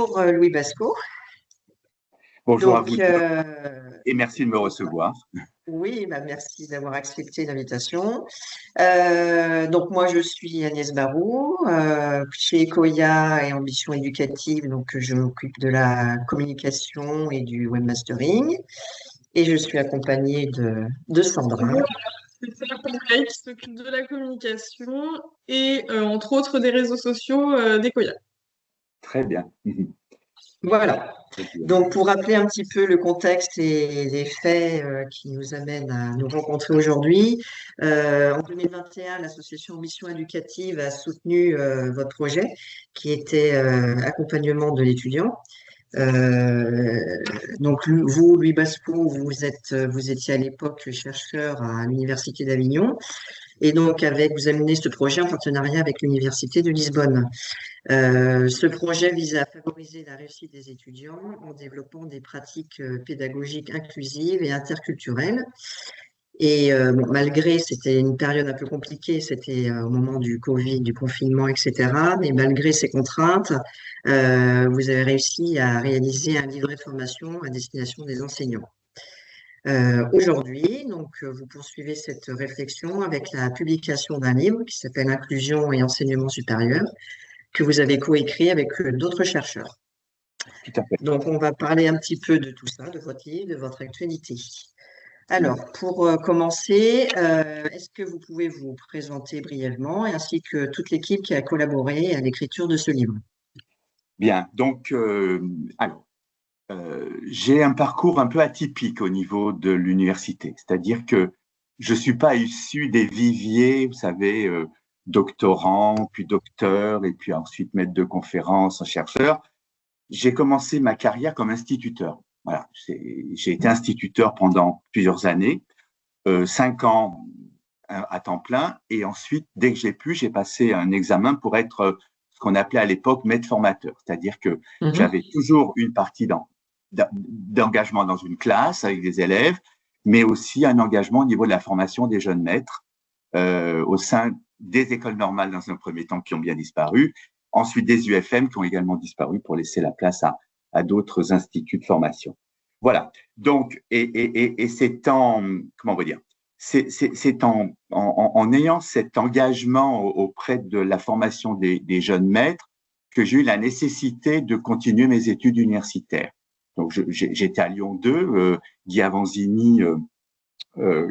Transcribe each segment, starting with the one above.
Bonjour Louis Basco. Bonjour à Donc, vous deux et merci de me recevoir. oui, merci d'avoir accepté l'invitation. Donc, moi, je suis Agnès Barraud, chez Ecoya et Ambition Éducative. Donc, je m'occupe de la communication et du webmastering. Et je suis accompagnée de Sandra. C'est Sarah Pompey qui s'occupe de la communication et entre autres des réseaux sociaux d'Ecoya. Très bien. Voilà. Donc, pour rappeler un petit peu le contexte et les faits qui nous amènent à nous rencontrer aujourd'hui, en 2021, l'association Ambition Éducative a soutenu votre projet qui était accompagnement de l'étudiant. Donc, vous, Louis Basco, vous étiez à l'époque chercheur à l'Université d'Avignon. Et donc, vous avez mené ce projet en partenariat avec l'Université de Lisbonne. Ce projet vise à favoriser la réussite des étudiants en développant des pratiques pédagogiques inclusives et interculturelles. Et malgré, c'était une période un peu compliquée, c'était au moment du Covid, du confinement, etc. Mais malgré ces contraintes, vous avez réussi à réaliser un livret de formation à destination des enseignants. Aujourd'hui, vous poursuivez cette réflexion avec la publication d'un livre qui s'appelle Inclusion et enseignement supérieur, que vous avez coécrit avec d'autres chercheurs. Tout à fait. Donc, on va parler un petit peu de tout ça, de votre livre, de votre actualité. Alors, pour commencer, est-ce que vous pouvez vous présenter brièvement, ainsi que toute l'équipe qui a collaboré à l'écriture de ce livre? Bien, donc, j'ai un parcours un peu atypique au niveau de l'université, c'est-à-dire que je ne suis pas issu des viviers, vous savez, doctorant, puis docteur, et puis ensuite maître de conférence, chercheur. J'ai commencé ma carrière comme instituteur. Voilà, j'ai été instituteur pendant plusieurs années, 5 ans à temps plein, et ensuite, dès que j'ai pu, j'ai passé un examen pour être ce qu'on appelait à l'époque maître formateur, c'est-à-dire que j'avais toujours une partie d'engagement dans une classe avec des élèves, mais aussi un engagement au niveau de la formation des jeunes maîtres au sein des écoles normales dans un premier temps qui ont bien disparu, ensuite des UFM qui ont également disparu pour laisser la place à d'autres instituts de formation. Voilà. Donc, et c'est comment on va dire, c'est en ayant cet engagement auprès de la formation des jeunes maîtres que j'ai eu la nécessité de continuer mes études universitaires. Donc, j'étais à Lyon 2, Guy Avanzini,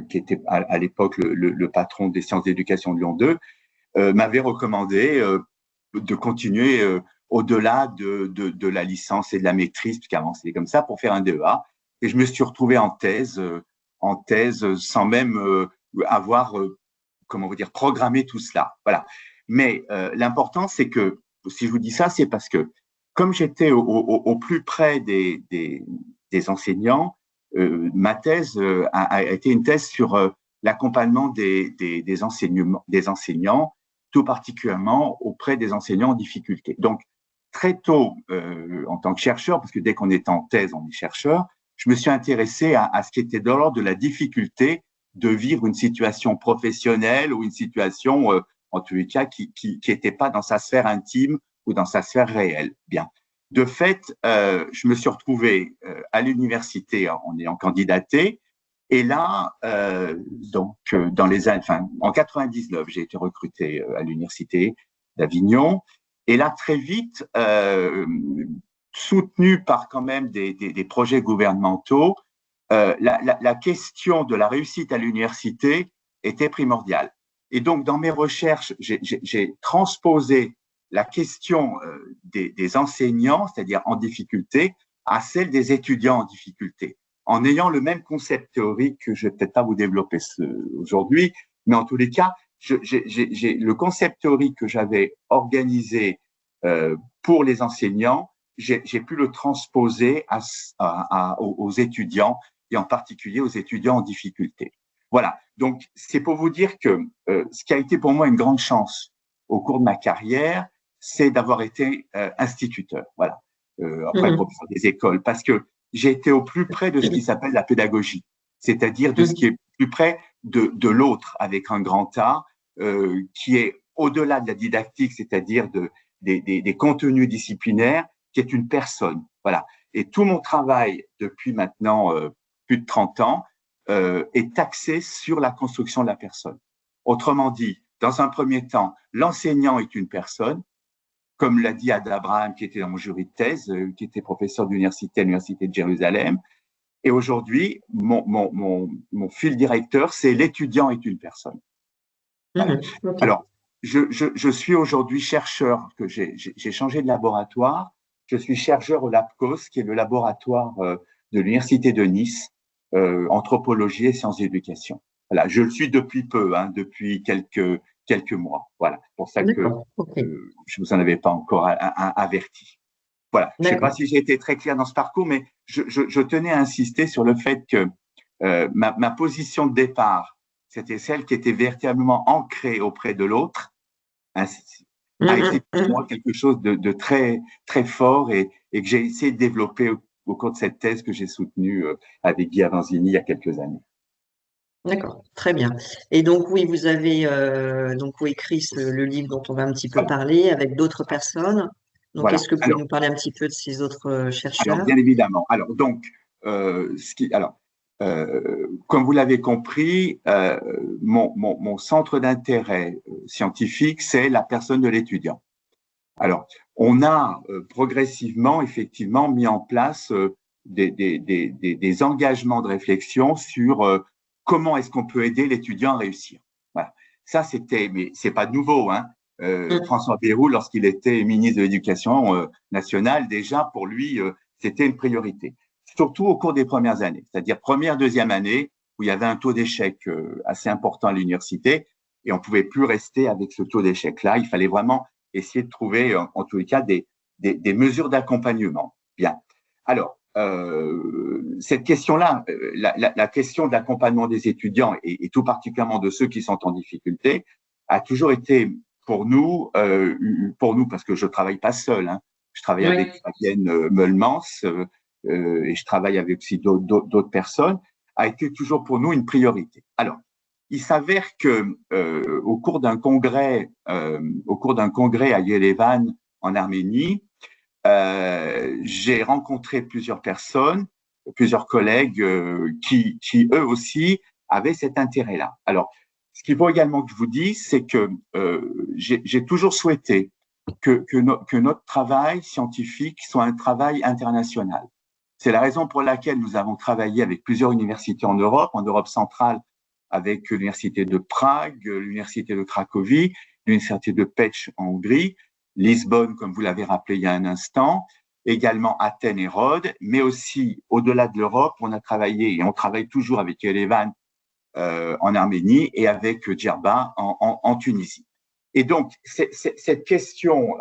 qui était à l'époque le patron des sciences d'éducation de Lyon 2, m'avait recommandé de continuer au-delà de la licence et de la maîtrise, puisqu'avant c'était comme ça, pour faire un DEA. Et je me suis retrouvé en thèse sans même avoir, comment vous dire, programmé tout cela. Voilà. Mais l'important, c'est que, si je vous dis ça, c'est parce que comme j'étais au plus près des enseignants, ma thèse a été une thèse sur l'accompagnement des enseignants, tout particulièrement auprès des enseignants en difficulté. Donc, très tôt, en tant que chercheur, parce que dès qu'on est en thèse, on est chercheur, je me suis intéressé à ce qui était de l'ordre de la difficulté de vivre une situation professionnelle ou une situation, en tous les cas, qui n'était pas dans sa sphère intime ou dans sa sphère réelle. Bien. De fait, je me suis retrouvé à l'université en ayant candidaté. Et là, dans les années, en 99, j'ai été recruté à l'université d'Avignon. Et là, très vite, soutenu par quand même des projets gouvernementaux, la question de la réussite à l'université était primordiale. Et donc, dans mes recherches, j'ai transposé la question des enseignants, c'est-à-dire en difficulté, à celle des étudiants en difficulté, en ayant le même concept théorique que je ne vais peut-être pas vous développer aujourd'hui, mais en tous les cas, le concept théorique que j'avais organisé pour les enseignants, j'ai pu le transposer aux étudiants, et en particulier aux étudiants en difficulté. Voilà, donc c'est pour vous dire que ce qui a été pour moi une grande chance au cours de ma carrière, c'est d'avoir été instituteur, voilà, après professeur des écoles, parce que j'ai été au plus près de ce qui s'appelle la pédagogie, c'est-à-dire de ce qui est plus près de l'autre avec un grand A, qui est au-delà de la didactique, c'est-à-dire des contenus disciplinaires, qui est une personne. Voilà. Et tout mon travail depuis maintenant plus de 30 ans est axé sur la construction de la personne. Autrement dit, dans un premier temps, l'enseignant est une personne, comme l'a dit Ad Abraham, qui était dans mon jury de thèse, qui était professeur d'université à l'Université de Jérusalem. Et aujourd'hui, mon fil directeur, c'est l'étudiant est une personne. Voilà. Okay. Alors, je suis aujourd'hui chercheur, que j'ai changé de laboratoire. Je suis chercheur au LabCos, qui est le laboratoire de l'Université de Nice, anthropologie et sciences d'éducation. Voilà, je le suis depuis peu, hein, depuis quelques mois. Voilà, pour ça que je vous en avais pas encore averti. Voilà, je sais pas si j'ai été très clair dans ce parcours, mais je tenais à insister sur le fait que ma position de départ, c'était celle qui était véritablement ancrée auprès de l'autre, hein, a été pour moi quelque chose de très, très fort et que j'ai essayé de développer au cours de cette thèse que j'ai soutenue avec Guy Avanzini il y a quelques années. D'accord, très bien. Et donc oui, vous avez donc écrit le livre dont on va un petit peu parler avec d'autres personnes. Donc voilà. Est-ce que vous pouvez nous parler un petit peu de ces autres chercheurs? Alors bien évidemment. Alors donc comme vous l'avez compris, mon centre d'intérêt scientifique, c'est la personne de l'étudiant. Alors, on a progressivement, effectivement, mis en place des engagements de réflexion sur comment est-ce qu'on peut aider l'étudiant à réussir. Voilà. Ça, mais c'est pas nouveau, hein. François Bayrou, lorsqu'il était ministre de l'Éducation nationale, déjà, pour lui, c'était une priorité. Surtout au cours des premières années, c'est-à-dire première, deuxième année, où il y avait un taux d'échec assez important à l'université, et on pouvait plus rester avec ce taux d'échec-là. Il fallait vraiment essayer de trouver, en tous les cas, des mesures d'accompagnement. Bien. Alors, cette question-là, la question de l'accompagnement des étudiants, et tout particulièrement de ceux qui sont en difficulté, a toujours été pour nous, parce que je travaille pas seul, hein. Je travaille avec Fabienne Meulemans, et je travaille avec aussi d'autres personnes, a été toujours pour nous une priorité. Alors, il s'avère que au cours d'un congrès à Yerevan en Arménie, j'ai rencontré plusieurs personnes, plusieurs collègues qui eux aussi avaient cet intérêt-là. Alors, ce qu'il faut également que je vous dise, c'est que j'ai toujours souhaité que notre travail scientifique soit un travail international. C'est la raison pour laquelle nous avons travaillé avec plusieurs universités en Europe centrale, avec l'université de Prague, l'université de Cracovie, l'université de Pécs en Hongrie, Lisbonne, comme vous l'avez rappelé il y a un instant, également Athènes et Rhodes, mais aussi au-delà de l'Europe, on a travaillé et on travaille toujours avec Yerevan en Arménie et avec Djerba en Tunisie. Et donc, cette question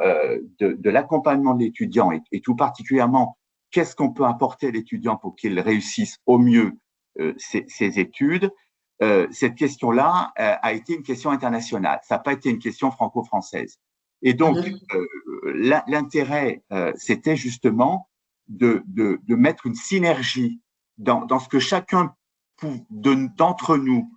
de l'accompagnement de l'étudiant et tout particulièrement, qu'est-ce qu'on peut apporter à l'étudiant pour qu'il réussisse au mieux ses études, cette question-là a été une question internationale. Ça n'a pas été une question franco-française. Et donc, l'intérêt, c'était justement de mettre une synergie dans ce que chacun d'entre nous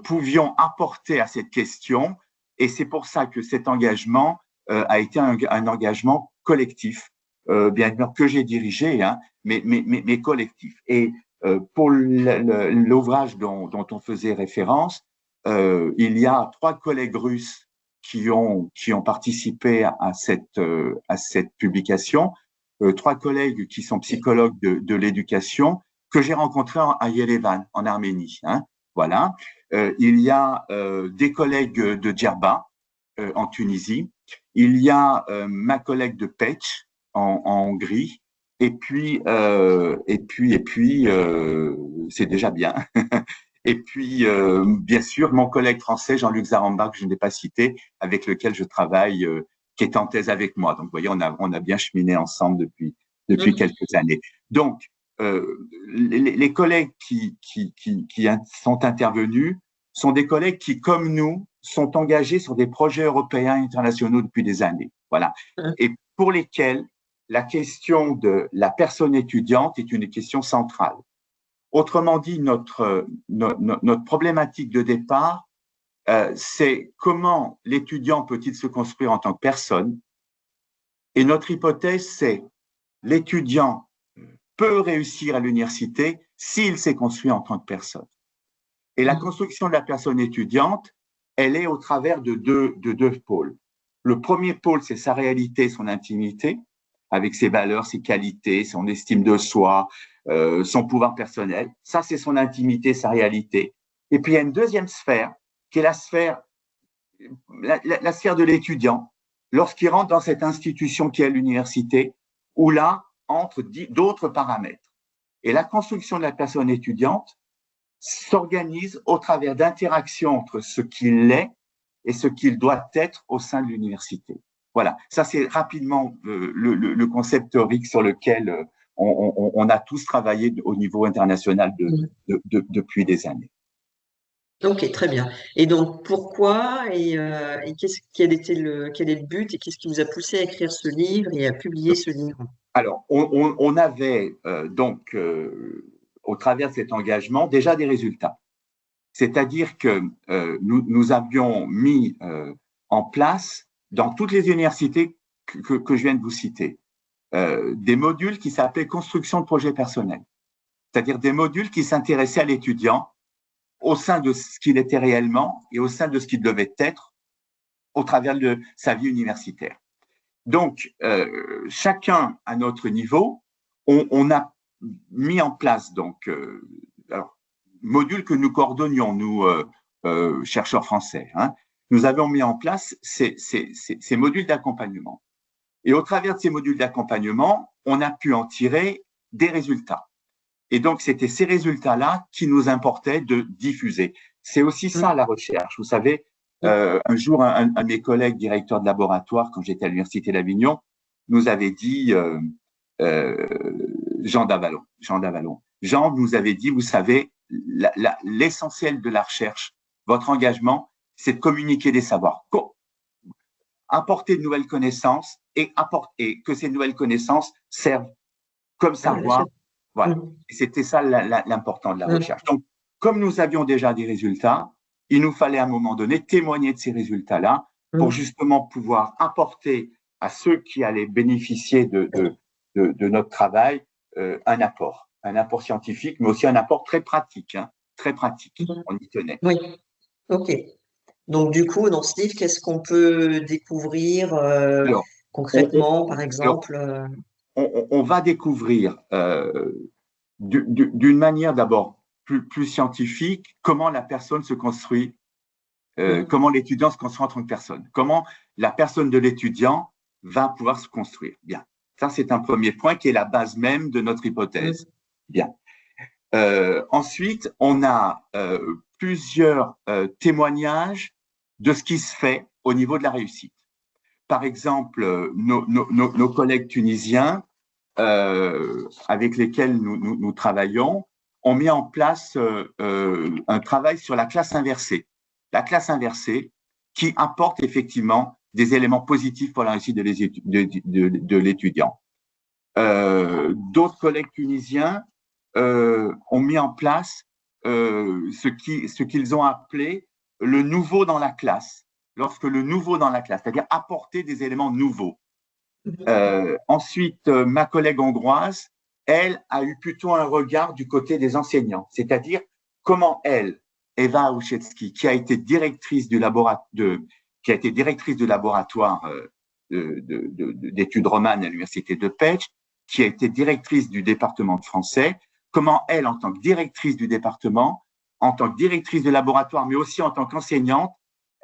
pouvions apporter à cette question. Et c'est pour ça que cet engagement a été un engagement collectif, bien sûr que j'ai dirigé, hein, mais collectif. Et pour l'ouvrage dont on faisait référence, il y a 3 collègues russes qui ont participé à cette publication, 3 collègues qui sont psychologues de l'éducation que j'ai rencontrés à Yerevan, en Arménie. Hein, voilà. Il y a des collègues de Djerba en Tunisie. Il y a ma collègue de Pécs en Hongrie. Et puis, c'est déjà bien. Et puis, bien sûr, mon collègue français, Jean-Luc Zaramba, que je n'ai pas cité, avec lequel je travaille, qui est en thèse avec moi. Donc, vous voyez, on a bien cheminé ensemble depuis quelques années. Donc, les collègues qui sont intervenus sont des collègues qui, comme nous, sont engagés sur des projets européens et internationaux depuis des années. Voilà. Et pour lesquels la question de la personne étudiante est une question centrale. Autrement dit, notre problématique de départ, c'est comment l'étudiant peut-il se construire en tant que personne. Et notre hypothèse, c'est l'étudiant peut réussir à l'université s'il s'est construit en tant que personne. Et la construction de la personne étudiante, elle est au travers de deux pôles. Le premier pôle, c'est sa réalité, son intimité, avec ses valeurs, ses qualités, son estime de soi, son pouvoir personnel. Ça, c'est son intimité, sa réalité. Et puis, il y a une deuxième sphère, qui est la sphère de l'étudiant, lorsqu'il rentre dans cette institution qui est l'université, où là entrent d'autres paramètres. Et la construction de la personne étudiante s'organise au travers d'interactions entre ce qu'il est et ce qu'il doit être au sein de l'université. Voilà, ça c'est rapidement le concept théorique sur lequel on a tous travaillé au niveau international depuis des années. Ok, très bien. Et donc, pourquoi et quel est le but et qu'est-ce qui vous a poussé à écrire ce livre et à publier ce livre? Alors, on avait donc, au travers de cet engagement, déjà des résultats. C'est-à-dire que nous avions mis en place, dans toutes les universités que je viens de vous citer, des modules qui s'appelaient construction de projets personnels. C'est-à-dire des modules qui s'intéressaient à l'étudiant au sein de ce qu'il était réellement et au sein de ce qu'il devait être au travers de sa vie universitaire. Donc, chacun à notre niveau, on a mis en place donc alors, modules que nous coordonnions, nous chercheurs français. Hein, nous avons mis en place ces modules d'accompagnement. Et au travers de ces modules d'accompagnement, on a pu en tirer des résultats. Et donc, c'était ces résultats-là qui nous importait de diffuser. C'est aussi ça la recherche. Vous savez, un jour, un de mes collègues directeurs de laboratoire, quand j'étais à l'Université d'Avignon, nous avait dit, Jean Davalon. Jean nous avait dit, vous savez, l'essentiel de la recherche, votre engagement, c'est de communiquer des savoirs, apporter de nouvelles connaissances et que ces nouvelles connaissances servent comme savoir. Voilà. Et c'était ça l'important de la recherche. Donc, comme nous avions déjà des résultats, il nous fallait à un moment donné témoigner de ces résultats-là pour justement pouvoir apporter à ceux qui allaient bénéficier de notre travail un apport scientifique, mais aussi un apport très pratique, très pratique. On y tenait. Oui, ok. Donc, du coup, dans ce livre, qu'est-ce qu'on peut découvrir concrètement, par exemple? On va découvrir d'une manière d'abord plus scientifique comment la personne se construit, comment l'étudiant se construit en tant que personne, comment la personne de l'étudiant va pouvoir se construire. Bien, ça c'est un premier point qui est la base même de notre hypothèse. Bien. Ensuite, on a plusieurs témoignages de ce qui se fait au niveau de la réussite. Par exemple, nos collègues tunisiens avec lesquels nous travaillons ont mis en place un travail sur la classe inversée. La classe inversée qui apporte effectivement des éléments positifs pour la réussite de l'étudiant. D'autres collègues tunisiens ont mis en place ce qu'ils ont appelé le nouveau dans la classe. Lorsque le nouveau dans la classe, c'est-à-dire apporter des éléments nouveaux. Ensuite, ma collègue hongroise, elle a eu plutôt un regard du côté des enseignants, c'est-à-dire comment elle, Eva Uszewski, qui a été directrice du laboratoire d'études romanes à l'université de Pécs, qui a été directrice du département de français, comment elle, en tant que directrice du département, en tant que directrice de laboratoire, mais aussi en tant qu'enseignante,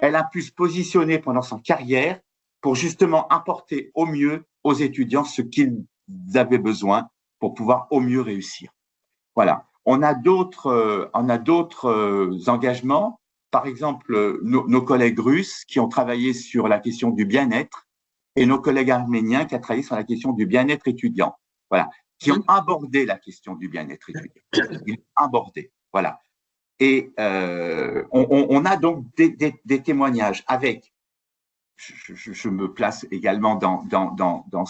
elle a pu se positionner pendant sa carrière pour justement apporter au mieux aux étudiants ce qu'ils avaient besoin pour pouvoir au mieux réussir. Voilà. On a d'autres engagements. Par exemple, nos collègues russes qui ont travaillé sur la question du bien-être et nos collègues arméniens qui ont travaillé sur la question du bien-être étudiant. Voilà. Qui ont abordé la question du bien-être étudiant. Ils ont abordé. Voilà. Et on a donc des témoignages avec, je me place également dans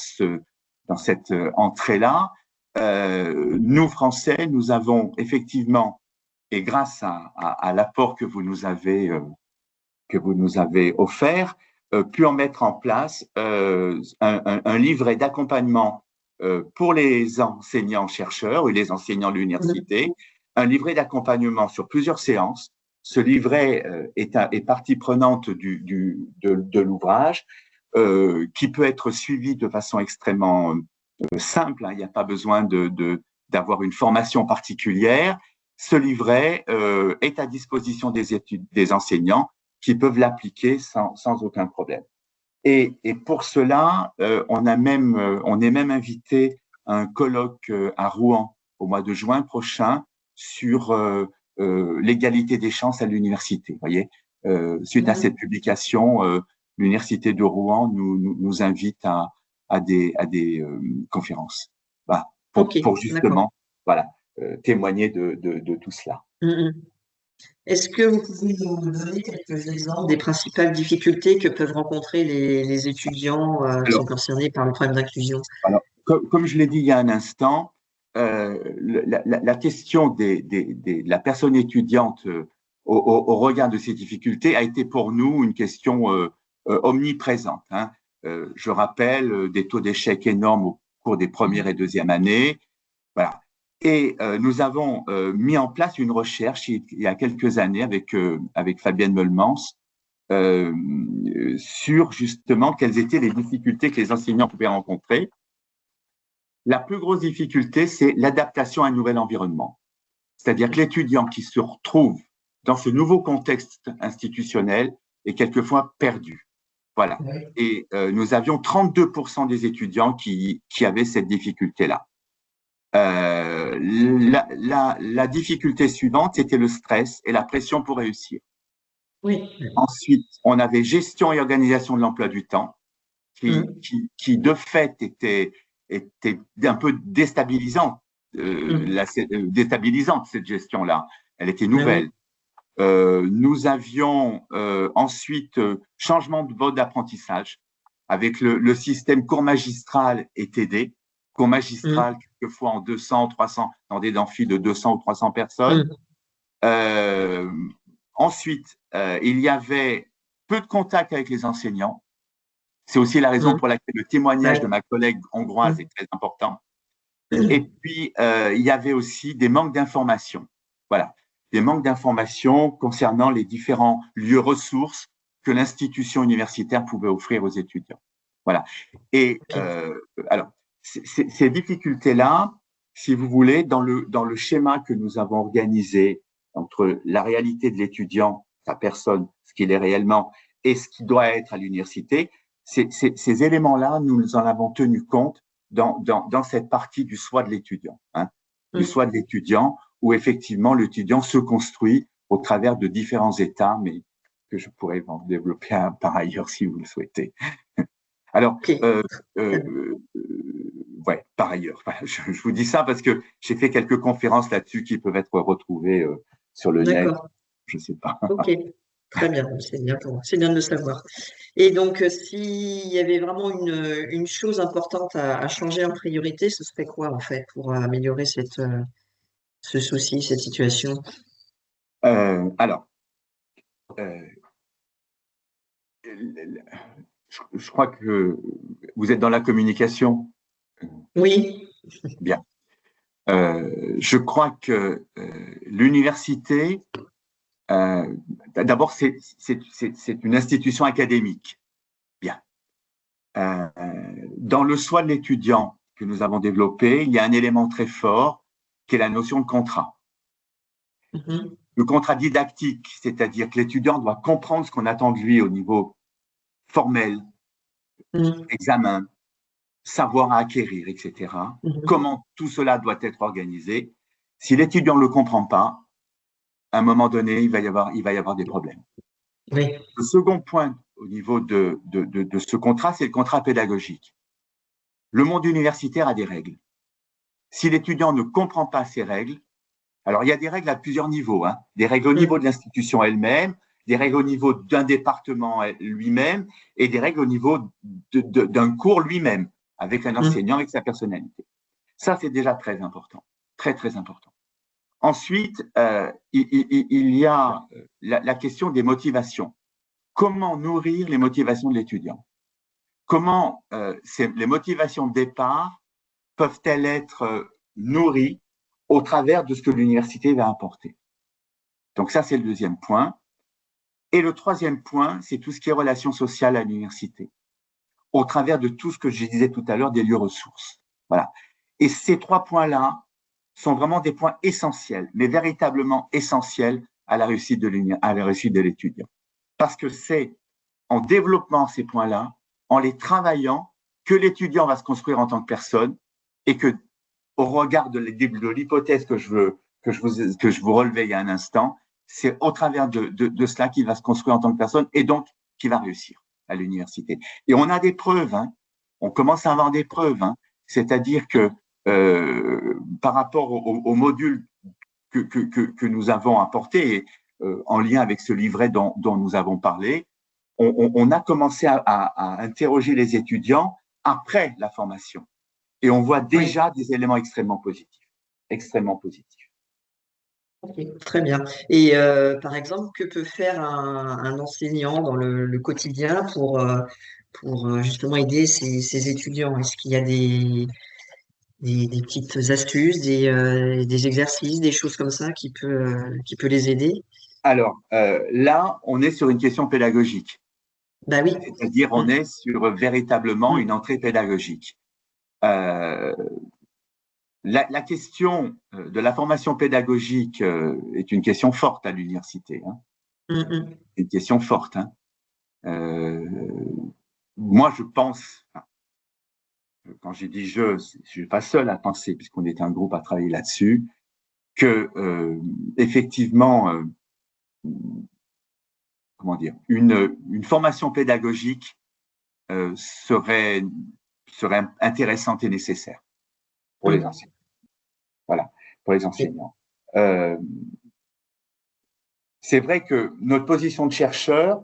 cette entrée-là. Nous, Français, nous avons effectivement, et grâce à l'apport que vous nous avez offert, pu en mettre en place un livret d'accompagnement pour les enseignants-chercheurs et les enseignants de l'université, un livret d'accompagnement sur plusieurs séances. Ce livret est partie prenante de l'ouvrage, qui peut être suivi de façon extrêmement simple. Hein. Il n'y a pas besoin d'avoir une formation particulière. Ce livret est à disposition des enseignants qui peuvent l'appliquer sans aucun problème. Et pour cela, on est même invité à un colloque à Rouen au mois de juin prochain sur l'égalité des chances à l'université. Vous voyez, suite à cette publication, l'université de Rouen nous invite à des conférences. Voilà, pour justement, voilà, témoigner de tout cela. Est-ce que vous pouvez nous donner quelques exemples des principales difficultés que peuvent rencontrer les étudiants qui sont concernés par le problème d'inclusion? Alors, comme je l'ai dit il y a un instant, la question de la personne étudiante au regard de ces difficultés a été pour nous une question omniprésente. Hein. Je rappelle des taux d'échec énormes au cours des premières et deuxièmes années. Voilà. Et nous avons mis en place une recherche il y a quelques années avec Fabienne Meulemans sur justement quelles étaient les difficultés que les enseignants pouvaient rencontrer. La plus grosse difficulté, c'est l'adaptation à un nouvel environnement. C'est-à-dire que l'étudiant qui se retrouve dans ce nouveau contexte institutionnel est quelquefois perdu. Voilà. Et nous avions 32% des étudiants qui avaient cette difficulté-là. La difficulté suivante, c'était le stress et la pression pour réussir. Oui. Ensuite, on avait gestion et organisation de l'emploi du temps, qui de fait était un peu déstabilisante, déstabilisante cette gestion-là. Elle était nouvelle. Nous avions ensuite changement de mode d'apprentissage avec le système cours magistral et TD. Cours magistral, quelquefois en 200, 300, dans des amphis de 200 ou 300 personnes. Ensuite, il y avait peu de contact avec les enseignants. C'est aussi la raison pour laquelle le témoignage de ma collègue hongroise est très important. Et puis, il y avait aussi des manques d'informations. Voilà, des manques d'informations concernant les différents lieux ressources que l'institution universitaire pouvait offrir aux étudiants. Voilà. Et alors, ces difficultés-là, si vous voulez, dans le schéma que nous avons organisé entre la réalité de l'étudiant, sa personne, ce qu'il est réellement, et ce qui doit être à l'université, ces éléments-là, nous en avons tenu compte dans cette partie du soi de l'étudiant, hein, du soi de l'étudiant, où effectivement l'étudiant se construit au travers de différents états, mais que je pourrais en développer par ailleurs si vous le souhaitez. Alors, ouais, par ailleurs, je vous dis ça parce que j'ai fait quelques conférences là-dessus qui peuvent être retrouvées sur le net. Je ne sais pas. Ok, très bien, c'est bien de le savoir. Et donc, s'il y avait vraiment une chose importante à changer en priorité, ce serait quoi en fait pour améliorer ce souci, cette situation? Alors, je crois que vous êtes dans la communication. Oui. Bien. Je crois que l'université, d'abord, c'est une institution académique. Bien. Dans le soi de l'étudiant que nous avons développé, il y a un élément très fort qui est la notion de contrat. Le contrat didactique, c'est-à-dire que l'étudiant doit comprendre ce qu'on attend de lui au niveau formel, examen, savoir à acquérir, etc. Comment tout cela doit être organisé. Si l'étudiant ne le comprend pas, à un moment donné, il va y avoir des problèmes. Oui. Le second point au niveau de ce contrat, c'est le contrat pédagogique. Le monde universitaire a des règles. Si l'étudiant ne comprend pas ces règles, alors il y a des règles à plusieurs niveaux, hein, des règles au niveau de l'institution elle-même, des règles au niveau d'un département lui-même et des règles au niveau d'un cours lui-même, avec un enseignant, avec sa personnalité. Ça, c'est déjà très important, très, très important. Ensuite, il y a la question des motivations. Comment nourrir les motivations de l'étudiant? Comment les motivations de départ peuvent-elles être nourries au travers de ce que l'université va apporter? Donc ça, c'est le deuxième point. Et le troisième point, c'est tout ce qui est relations sociales à l'université, au travers de tout ce que je disais tout à l'heure, des lieux ressources. Voilà. Et ces trois points-là sont vraiment des points essentiels, mais véritablement essentiels à la réussite de l'étudiant. Parce que c'est en développant ces points-là, en les travaillant, que l'étudiant va se construire en tant que personne et que, au regard de l'hypothèse que je vous relevais il y a un instant, c'est au travers de cela qu'il va se construire en tant que personne et donc qu'il va réussir à l'université. Et on a des preuves, hein, on commence à avoir des preuves, hein, c'est-à-dire que par rapport au module que nous avons apporté, en lien avec ce livret dont nous avons parlé, on a commencé à interroger les étudiants après la formation. Et on voit déjà des éléments extrêmement positifs. Extrêmement positifs. Ok, très bien. Et par exemple, que peut faire un enseignant dans le quotidien pour justement aider ses étudiants? Est-ce qu'il y a des petites astuces, des exercices, des choses comme ça qui peut les aider? Alors, là, on est sur une question pédagogique. Bah oui. C'est-à-dire, on est sur véritablement une entrée pédagogique. La question de la formation pédagogique est une question forte à l'université. Hein. Une question forte. Hein. Moi, je pense, quand j'ai dit je suis pas seul à penser, puisqu'on est un groupe à travailler là-dessus, que effectivement, comment dire, une formation pédagogique serait intéressante et nécessaire pour les enseignants. Voilà, pour les enseignants. C'est vrai que notre position de chercheur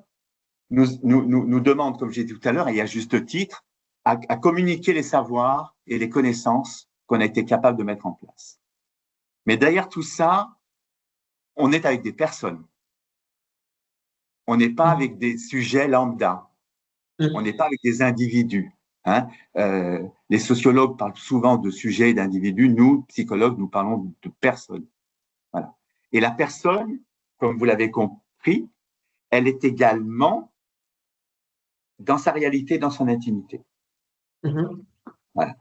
nous demande, comme j'ai dit tout à l'heure, et à juste titre, à communiquer les savoirs et les connaissances qu'on a été capable de mettre en place. Mais derrière tout ça, on est avec des personnes. On n'est pas avec des sujets lambda. On n'est pas avec des individus. Hein. Les sociologues parlent souvent de sujets et d'individus. Nous, psychologues, nous parlons de personnes. Voilà. Et la personne, comme vous l'avez compris, elle est également dans sa réalité, dans son intimité. Voilà.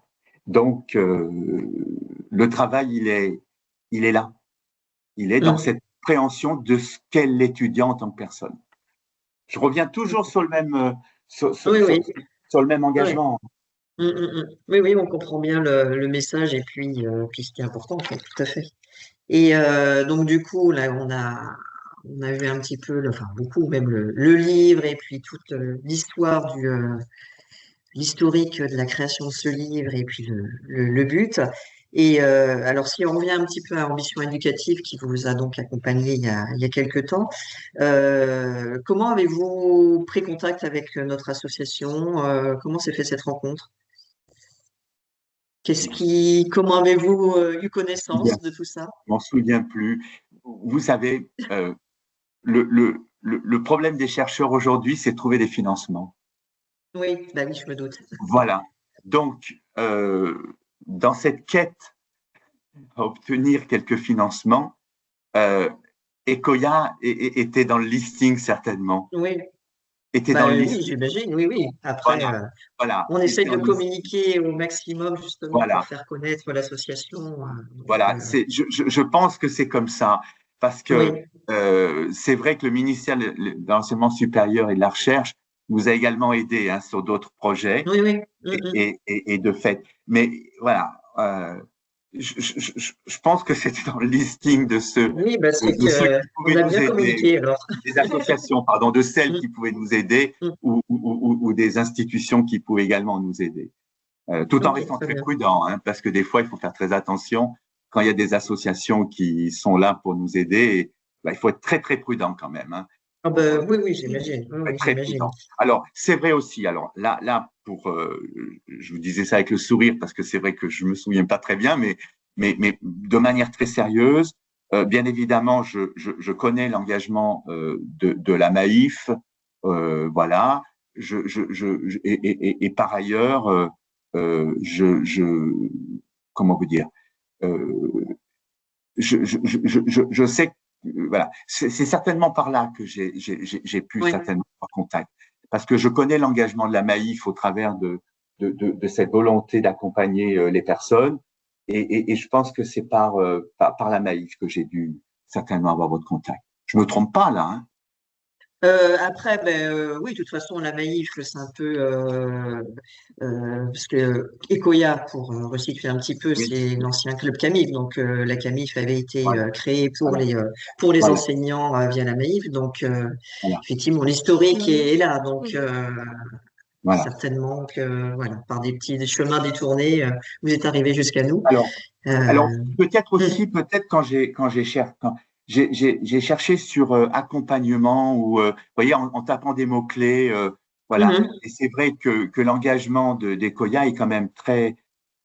Donc, le travail, il est là. Il est dans cette préhension de ce qu'est l'étudiant en tant que personne. Je reviens toujours sur le même, sur le même engagement. Oui, on comprend bien le message et puis ce qui est important, en fait, tout à fait. Et donc du coup, là, on a vu un petit peu, enfin beaucoup même le livre et puis toute l'histoire l'historique de la création de ce livre et puis le but. Et alors, si on revient un petit peu à Ambition éducative qui vous a donc accompagné il y a quelques temps, comment avez-vous pris contact avec notre association? Comment s'est fait cette rencontre? Comment avez-vous eu connaissance de tout ça? Je m'en souviens plus. Vous savez, le problème des chercheurs aujourd'hui, c'est de trouver des financements. Oui, bah oui, je me doute. Voilà. Donc, dans cette quête à obtenir quelques financements, Ecoya était dans le listing certainement. Oui. Était dans le listing. Oui, j'imagine, oui. Après, voilà. On essaie de communiquer au maximum justement pour faire connaître l'association. Voilà, je pense que c'est comme ça, parce que c'est vrai que le ministère de l'Enseignement supérieur et de la Recherche nous a également aidés sur d'autres projets. Oui. Et de fait. Mais voilà, je pense que c'était dans le listing de ceux, oui, bah, ceux qui pouvaient nous aider, communiqué, alors. des associations, pardon, de celles qui pouvaient nous aider ou des institutions qui pouvaient également nous aider. Tout en restant très prudent, hein, parce que des fois, il faut faire très attention quand il y a des associations qui sont là pour nous aider. Il faut être très, très prudent quand même. Hein, oui, j'imagine. Très prudent. Alors, c'est vrai aussi. Alors là, je vous disais ça avec le sourire parce que c'est vrai que je me souviens pas très bien, mais de manière très sérieuse. Bien évidemment, je connais l'engagement de la Maïf, voilà. Et par ailleurs, comment vous dire, je sais que, voilà, c'est certainement par là que j'ai pu Oui. certainement avoir contact, parce que je connais l'engagement de la Maïf au travers de cette volonté d'accompagner les personnes, et je pense que c'est par la Maïf que j'ai dû certainement avoir votre contact. Je me trompe pas là, hein? Après, oui, de toute façon, la Maïf, c'est un peu parce que Ecoya, pour resituer un petit peu, Oui, c'est l'ancien club Camif. Donc, la Camif avait été voilà, créée voilà, pour les voilà, enseignants via la Maïf. Donc, voilà, effectivement, l'historique est là. Donc, voilà. certainement que, voilà, par des chemins détournés, vous êtes arrivé jusqu'à nous. Alors, Alors, Euh, peut-être hum, aussi, peut-être quand j'ai cherché sur accompagnement ou, vous voyez, en tapant des mots-clés, voilà. mhm. Et c'est vrai que l'engagement d'Ecoya est quand même très,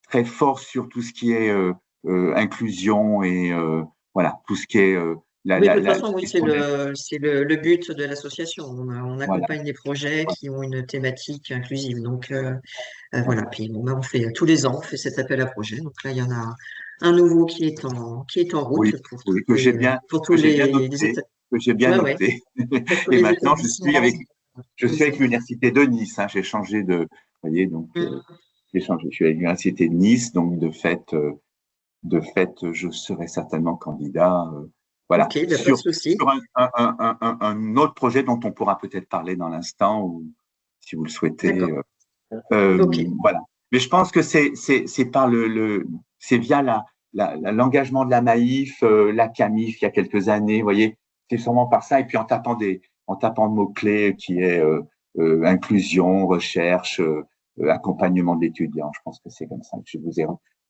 très fort sur tout ce qui est inclusion et voilà, tout ce qui est Oui, de toute façon, oui, les c'est projets. le but de l'association. On Voilà, accompagne des projets voilà, qui ont une thématique inclusive. Donc, voilà. voilà. Puis, bon, on fait tous les ans, on fait cet appel à projet. Donc là, il y en a un nouveau qui est en Oui, route oui, que pour tous j'ai bien les noté, états, que j'ai bien ouais, ouais, noté. pour tous Et les maintenant, établissements. je suis avec l'université de Nice. Hein, j'ai changé de, vous voyez, donc Mm. j'ai changé. Je suis avec l'université de Nice, donc de fait, je serai certainement candidat. Voilà, Ok, ben, pas de souci. sur un autre projet dont on pourra peut-être parler dans l'instant, ou si vous le souhaitez. D'accord. Ok. Voilà. Mais je pense que c'est par c'est via l'engagement de la Maïf, la Camif il y a quelques années, vous voyez, c'est sûrement par ça. Et puis en tapant le mot-clé qui est inclusion, recherche, accompagnement de l'étudiant. Je pense que c'est comme ça que je vous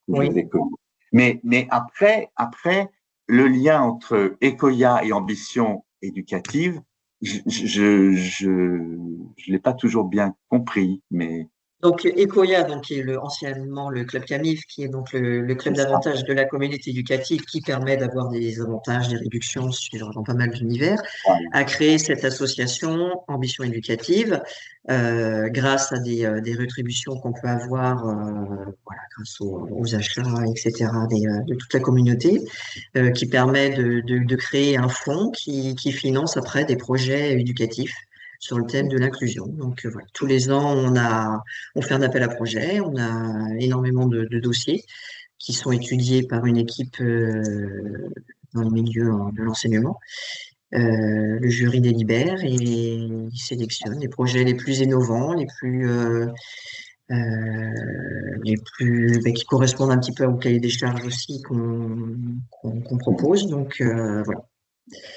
Oui. ai connu. Mais après, le lien entre Ecoya et ambition éducative, je l'ai pas toujours bien compris, mais Donc, Ecoya, donc, qui est anciennement le Club Camif, qui est donc le club c'est ça. d'avantages de la communauté éducative qui permet d'avoir des avantages, des réductions dans pas mal d'univers, Voilà, a créé cette association Ambition éducative grâce à des rétributions qu'on peut avoir voilà, grâce aux achats, etc., de toute la communauté, qui permet de créer un fonds qui finance après des projets éducatifs sur le thème de l'inclusion. Donc voilà, tous les ans, on fait un appel à projet, on a énormément de dossiers qui sont étudiés par une équipe dans le milieu de l'enseignement. Le jury délibère et il sélectionne les projets les plus innovants, qui correspondent un petit peu au cahier des charges aussi qu'on propose. Donc voilà.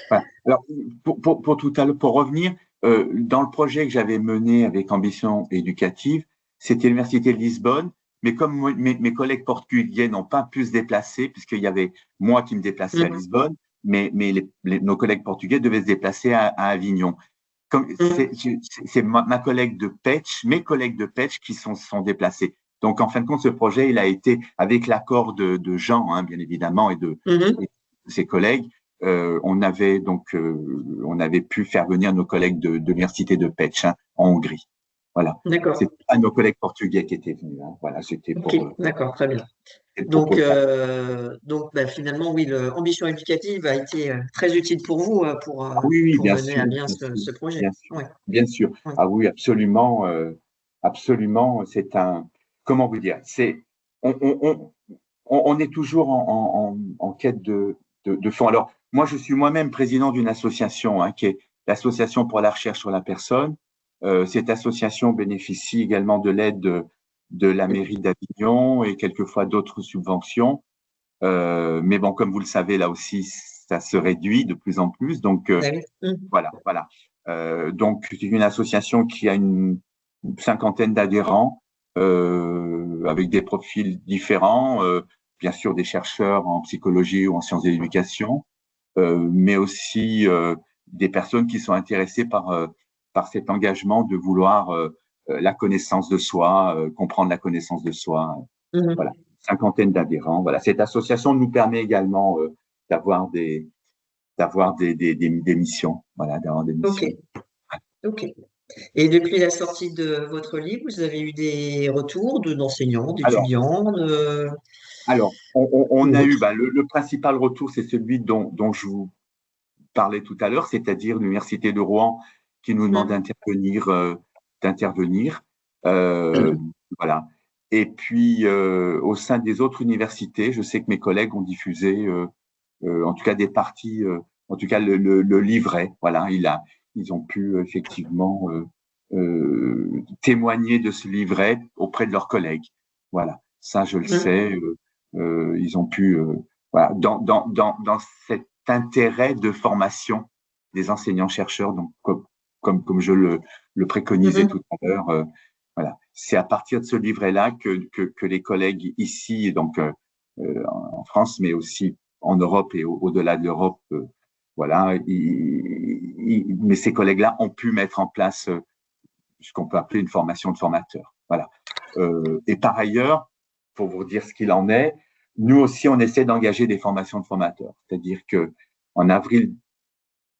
voilà. Alors, pour tout à l'heure, pour revenir, dans le projet que j'avais mené avec Ambition éducative, c'était l'Université de Lisbonne, mais comme mes collègues portugais n'ont pas pu se déplacer, puisqu'il y avait moi qui me déplaçais à Mhm. Lisbonne, mais nos collègues portugais devaient se déplacer à Avignon. Comme Mhm. c'est ma collègue de Petch, mes collègues de Petch qui sont déplacés. Donc, en fin de compte, ce projet, il a été avec l'accord de Jean, hein, bien évidemment, et Mhm. de ses collègues. On avait pu faire venir nos collègues de l'université de Pécs, hein, en Hongrie. Voilà. D'accord. C'est pas nos collègues portugais qui étaient venus. Hein. Voilà, c'était Ok, d'accord, très bien. le Donc, propos de ça. finalement, oui, l'ambition éducative a été très utile pour vous Ah oui, oui, pour bien mener sûr, à bien bien sûr, ce projet. bien sûr, Oui, bien sûr. oui. Ah oui, absolument, absolument. Comment vous dire, on, on, on, on est toujours en quête de fond. Alors, moi, je suis moi-même président d'une association, hein, qui est l'Association pour la recherche sur la personne. Cette association bénéficie également de l'aide de la mairie d'Avignon et quelquefois d'autres subventions. Mais bon, comme vous le savez, là aussi, ça se réduit de plus en plus. Donc, Ah oui. Mhm. voilà. Donc, c'est une association qui a une cinquantaine d'adhérents avec des profils différents, bien sûr des chercheurs en psychologie ou en sciences de l'éducation, mais aussi des personnes qui sont intéressées par cet engagement de vouloir la connaissance de soi, comprendre la connaissance de soi. Mhm. Voilà, cinquantaine d'adhérents. Voilà, cette association nous permet également d'avoir des missions. Voilà, d'avoir des Ok, missions. ok. Et depuis la sortie de votre livre, vous avez eu des retours d'enseignants, Alors, d'étudiants, on ou a eu autres? le principal retour, c'est celui dont je vous parlais tout à l'heure, c'est-à-dire l'Université de Rouen qui nous demande Mhm. d'intervenir. Euh, voilà. Et puis, au sein des autres universités, je sais que mes collègues ont diffusé, en tout cas des parties, en tout cas le livret. Voilà, ils ont pu effectivement témoigner de ce livret auprès de leurs collègues. Voilà, ça je le Mhm. sais. Ils ont pu, voilà, dans cet intérêt de formation des enseignants-chercheurs, donc comme je le préconisais Mhm. tout à l'heure. Voilà, c'est à partir de ce livret-là que les collègues ici, donc en France, mais aussi en Europe et au-delà de l'Europe, voilà, mais ces collègues-là ont pu mettre en place ce qu'on peut appeler une formation de formateur. Voilà. Et par ailleurs, pour vous dire ce qu'il en est, nous aussi, on essaie d'engager des formations de formateurs. C'est-à-dire que en avril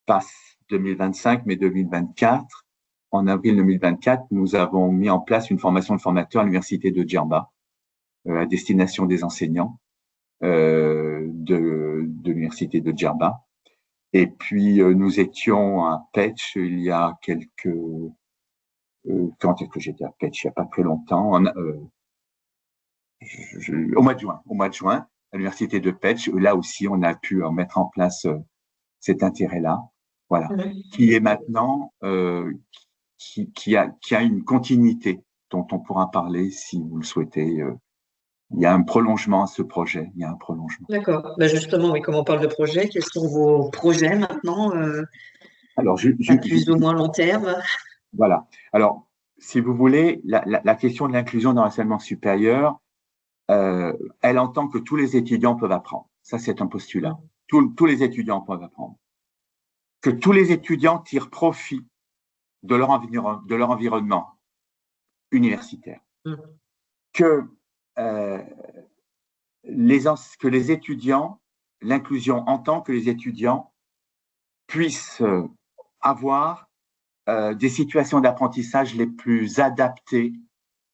passe 2025, mais 2024, en avril 2024, nous avons mis en place une formation de formateur à l'université de Djerba, à destination des enseignants de l'université de Djerba. Et puis, nous étions à Petch il y a quand est-ce que j'étais à Petch? Il n'y a pas très longtemps, au mois de juin, à l'université de Petch. Là aussi, on a pu mettre en place cet intérêt-là, voilà, Mhm. qui est maintenant, qui a une continuité dont on pourra parler si vous le souhaitez. Il y a un prolongement à ce projet, il y a un prolongement. D'accord. Ben justement, oui, comme on parle de projet, quels sont vos projets maintenant, Alors, à plus ou moins long terme? voilà. Alors, si vous voulez, la question de l'inclusion dans l'enseignement supérieur, elle entend que tous les étudiants peuvent apprendre. Ça, c'est un postulat. Mhm. Tous les étudiants peuvent apprendre. Que tous les étudiants tirent profit de leur environnement universitaire. Mhm. Que, euh, que les étudiants, l'inclusion entend que les étudiants puissent avoir des situations d'apprentissage les plus adaptées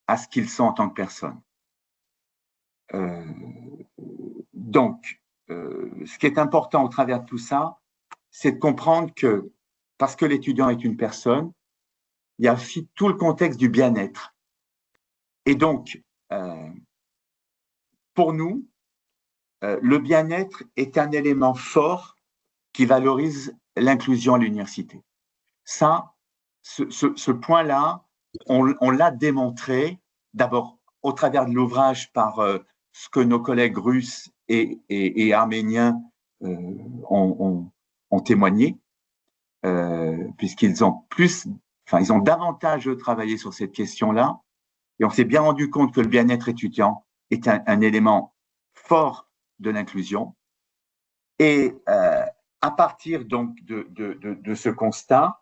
à ce qu'ils sont en tant que personnes. Euh, donc, ce qui est important au travers de tout ça, c'est de comprendre que parce que l'étudiant est une personne, il y a aussi tout le contexte du bien-être. Et donc, pour nous, le bien-être est un élément fort qui valorise l'inclusion à l'université. Ça, ce point-là, on l'a démontré d'abord au travers de l'ouvrage par ce que nos collègues russes et arméniens ont témoigné, puisqu'ils ont ils ont davantage travaillé sur cette question-là, et on s'est bien rendu compte que le bien-être étudiant est un élément fort de l'inclusion. Et à partir donc de ce constat,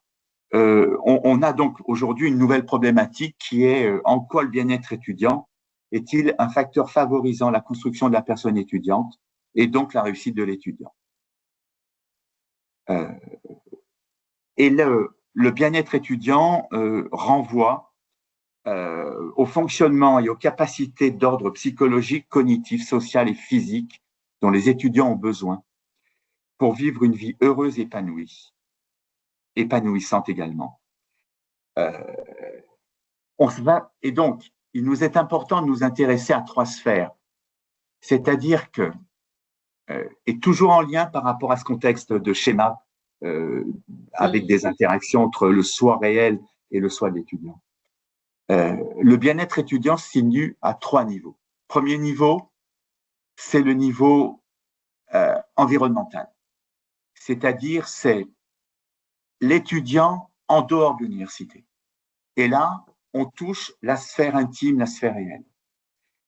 on a donc aujourd'hui une nouvelle problématique qui est en quoi le bien-être étudiant est-il un facteur favorisant la construction de la personne étudiante et donc la réussite de l'étudiant. Euh, et le bien-être étudiant renvoie au fonctionnement et aux capacités d'ordre psychologique, cognitif, social et physique dont les étudiants ont besoin pour vivre une vie heureuse et épanouissante également. Et donc, il nous est important de nous intéresser à 3 sphères, c'est-à-dire que, et toujours en lien par rapport à ce contexte de schéma, avec Mhm. des interactions entre le soi réel et le soi de l'étudiant. Le bien-être étudiant se situe à 3 niveaux. Premier niveau, c'est le niveau environnemental, c'est-à-dire c'est l'étudiant en dehors de l'université. Et là, on touche la sphère intime, la sphère réelle.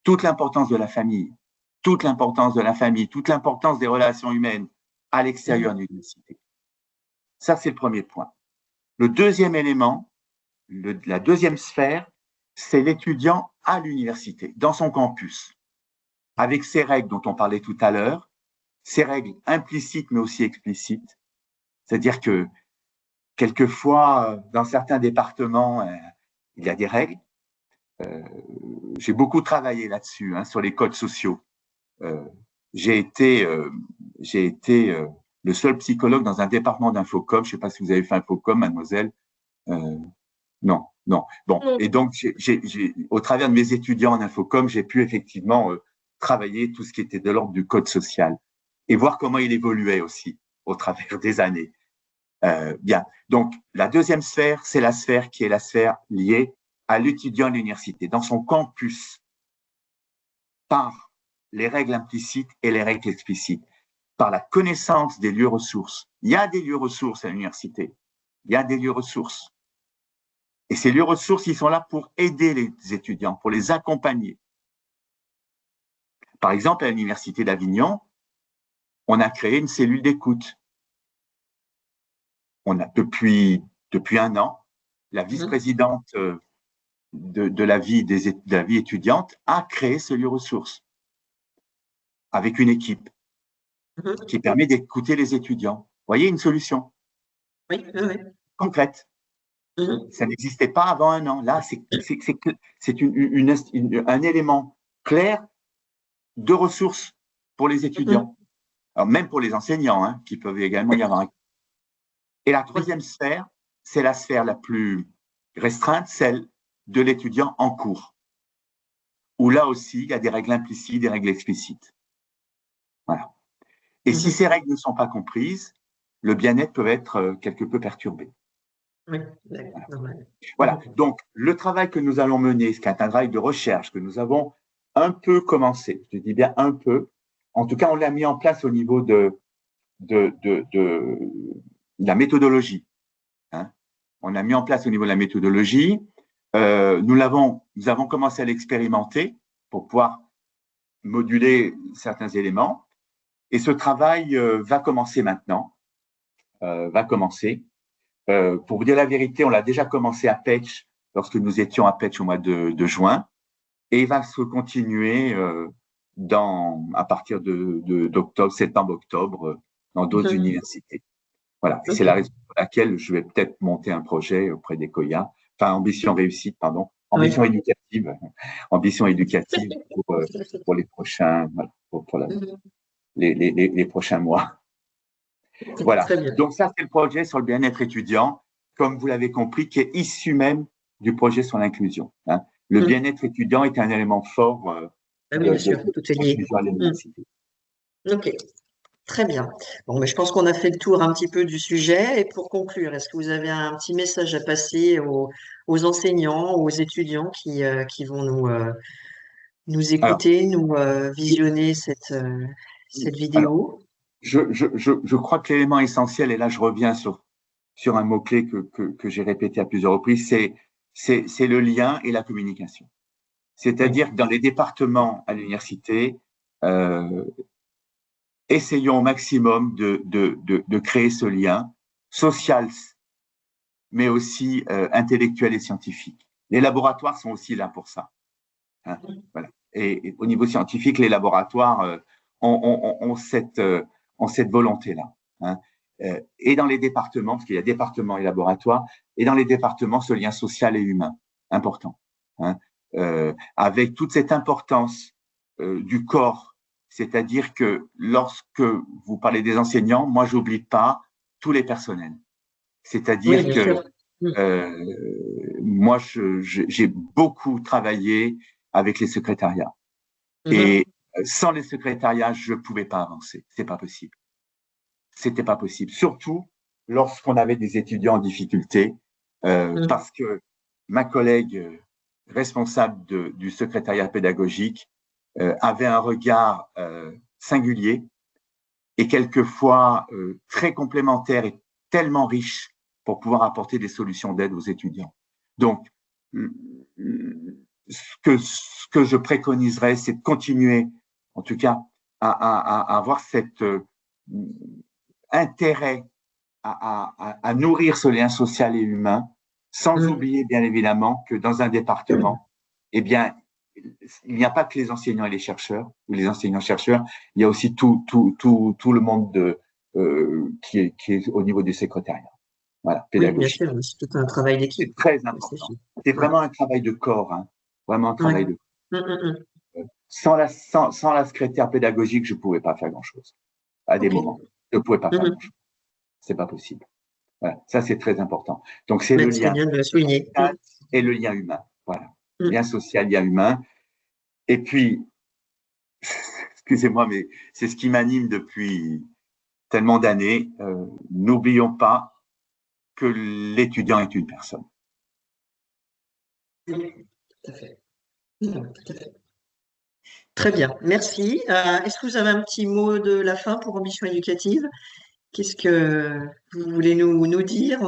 Toute l'importance de la famille, toute l'importance de la famille, toute l'importance des relations humaines à l'extérieur de Mhm. l'université. Ça, c'est le premier point. Le deuxième élément, la deuxième sphère, c'est l'étudiant à l'université, dans son campus, avec ses règles dont on parlait tout à l'heure, ces règles implicites mais aussi explicites. C'est-à-dire que quelquefois, dans certains départements, il y a des règles. J'ai beaucoup travaillé là-dessus, hein, sur les codes sociaux. J'ai été le seul psychologue dans un département d'Infocom. Je ne sais pas si vous avez fait Infocom, mademoiselle. Non, non. Bon, Non. et donc, au travers de mes étudiants en Infocom, j'ai pu effectivement travailler tout ce qui était de l'ordre du code social et voir comment il évoluait aussi au travers des années. Bien. Donc, la deuxième sphère, c'est la sphère qui est la sphère liée à l'étudiant à l'université, dans son campus, par les règles implicites et les règles explicites, par la connaissance des lieux ressources. Il y a des lieux ressources à l'université. Il y a des lieux ressources. Et ces lieux ressources, ils sont là pour aider les étudiants, pour les accompagner. Par exemple, à l'université d'Avignon, on a créé une cellule d'écoute. On a depuis 1 an, la vice-présidente de la vie étudiante a créé ce lieu ressources avec une équipe qui permet d'écouter les étudiants. Vous voyez, une solution concrète. Ça n'existait pas avant 1 an. Là, c'est un élément clair de ressources pour les étudiants. Alors, même pour les enseignants, hein, qui peuvent également y avoir. Et la troisième sphère, c'est la sphère la plus restreinte, celle de l'étudiant en cours, où là aussi, il y a des règles implicites, des règles explicites. Voilà. Et si ces règles ne sont pas comprises, le bien-être peut être quelque peu perturbé. Oui, normal. Voilà. Donc, le travail que nous allons mener, c'est un travail de recherche que nous avons un peu commencé. Je dis bien un peu. En tout cas, on l'a mis en place au niveau de la méthodologie. Hein. On a mis en place au niveau de la méthodologie. Nous avons commencé à l'expérimenter pour pouvoir moduler certains éléments. Et ce travail va commencer maintenant. Pour vous dire la vérité, on l'a déjà commencé à Petch lorsque nous étions à Petch au mois de juin, et il va se continuer à partir d'octobre, septembre-octobre, dans d'autres universités. Voilà. Et c'est la raison pour laquelle je vais peut-être monter un projet auprès des COIA, enfin ambition réussite, pardon, ambition éducative pour les prochains, les prochains mois. Voilà. Donc ça, c'est le projet sur le bien-être étudiant, comme vous l'avez compris, qui est issu même du projet sur l'inclusion. Hein. Le bien-être étudiant est un élément fort bien sûr, tout est lié. À l'université. Ok, très bien. Bon, mais je pense qu'on a fait le tour un petit peu du sujet. Et pour conclure, est-ce que vous avez un petit message à passer aux enseignants, aux étudiants qui vont nous écouter, nous visionner cette vidéo? Alors, je crois que l'élément essentiel, et là je reviens sur un mot-clé que j'ai répété à plusieurs reprises, c'est le lien et la communication. C'est-à-dire que dans les départements à l'université, essayons au maximum de créer ce lien social, mais aussi intellectuel et scientifique. Les laboratoires sont aussi là pour ça. Hein, voilà. Et au niveau scientifique, les laboratoires ont cette volonté-là. Hein. Et dans les départements, parce qu'il y a départements et laboratoires, et dans les départements, ce lien social et humain, important. Hein. Avec toute cette importance du corps, c'est-à-dire que lorsque vous parlez des enseignants, moi, j'oublie pas tous les personnels. C'est-à-dire moi, j'ai beaucoup travaillé avec les secrétariats. Et sans les secrétariats, je ne pouvais pas avancer. C'est pas possible. C'était pas possible. Surtout lorsqu'on avait des étudiants en difficulté, parce que ma collègue responsable du secrétariat pédagogique avait un regard singulier et quelquefois très complémentaire et tellement riche pour pouvoir apporter des solutions d'aide aux étudiants. Donc, ce que je préconiserais, c'est de continuer, en tout cas, à avoir cet intérêt à nourrir ce lien social et humain, sans oublier, bien évidemment, que dans un département, eh bien, il n'y a pas que les enseignants et les chercheurs, ou les enseignants-chercheurs, il y a aussi tout le monde qui est au niveau du secrétariat. Voilà, Oui, bien pédagogique. sûr, c'est tout un travail C'est d'équipe. très C'est important. sûr. C'est Ouais. vraiment un travail de corps, hein, vraiment un travail Ouais. de Hum, hum, hum. corps. Sans la secrétaire pédagogique, je ne pouvais pas faire grand-chose. À des Ok. moments, je ne pouvais pas faire Mhm. grand-chose. C'est pas possible. Voilà, ça c'est très important. Donc c'est le Mais c'est lien bien de le souligner. social et le lien humain. Voilà, Mm. lien social, lien humain. Et puis, excusez-moi, mais c'est ce qui m'anime depuis tellement d'années. N'oublions pas que l'étudiant est une personne. Tout à fait. Tout à fait. Très bien, merci. Est-ce que vous avez un petit mot de la fin pour Ambition éducative? Qu'est-ce que vous voulez nous dire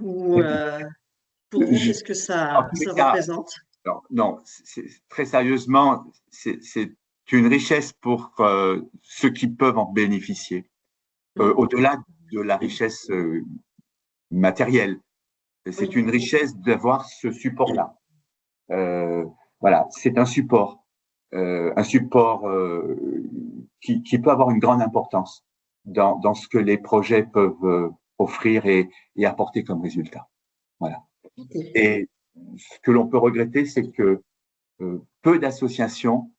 ou pour vous, Je, qu'est-ce que en tous les ça cas, représente? non, très sérieusement, c'est une richesse pour ceux qui peuvent en bénéficier, au-delà de la richesse matérielle. C'est une richesse d'avoir ce support-là. Voilà, c'est un support qui peut avoir une grande importance dans ce que les projets peuvent offrir et apporter comme résultat. Voilà. Et ce que l'on peut regretter, c'est que peu d'associations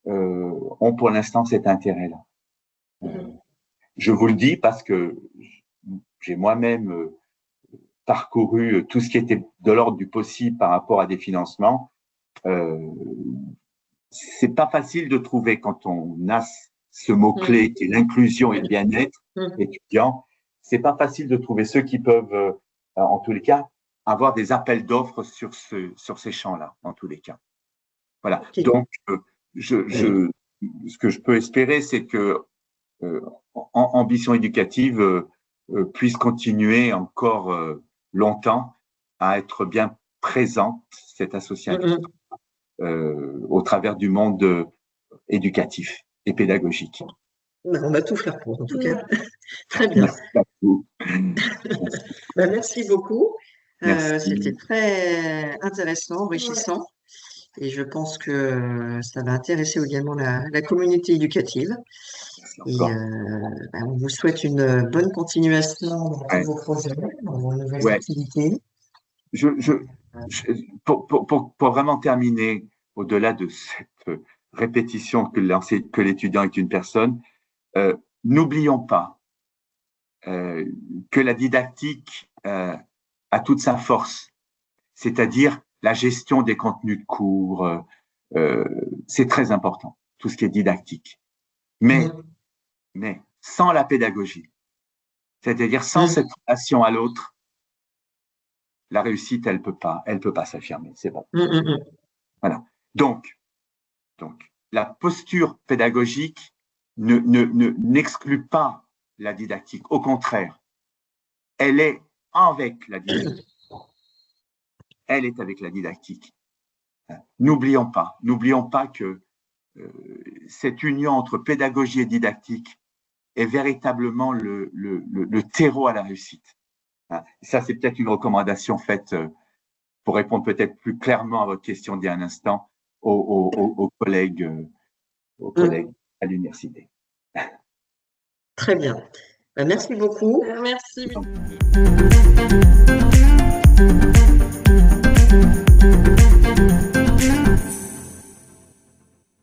ont pour l'instant cet intérêt-là. Je vous le dis parce que j'ai moi-même parcouru tout ce qui était de l'ordre du possible par rapport à des financements. C'est pas facile de trouver quand on a ce mot-clé qui est l'inclusion et le bien-être étudiant. C'est pas facile de trouver ceux qui peuvent, en tous les cas, avoir des appels d'offres sur ces champs-là, en tous les cas. Voilà. Okay. Donc, ce que je peux espérer, c'est que Ambition éducative puisse continuer encore longtemps à être bien présente, cette association, au travers du monde éducatif et pédagogique. On va tout faire pour, en tout cas. Très bien. Merci beaucoup. C'était très intéressant, enrichissant. Et je pense que ça va intéresser également la communauté éducative. Et on vous souhaite une bonne continuation dans tous vos projets, dans vos nouvelles activités. Pour vraiment terminer, au-delà de cette répétition que l'étudiant est une personne, n'oublions pas que la didactique a toute sa force, c'est-à-dire la gestion des contenus de cours, c'est très important, tout ce qui est didactique. Mais sans la pédagogie, c'est-à-dire sans cette relation à l'autre, la réussite, elle peut pas s'affirmer, c'est bon. Voilà. Donc, la posture pédagogique n'exclut pas la didactique. Au contraire, elle est avec la didactique. Elle est avec la didactique. N'oublions pas que cette union entre pédagogie et didactique est véritablement le terreau à la réussite. Ça, c'est peut-être une recommandation faite pour répondre peut-être plus clairement à votre question d'il y a un instant aux collègues à l'université. Très bien. Merci beaucoup. Merci.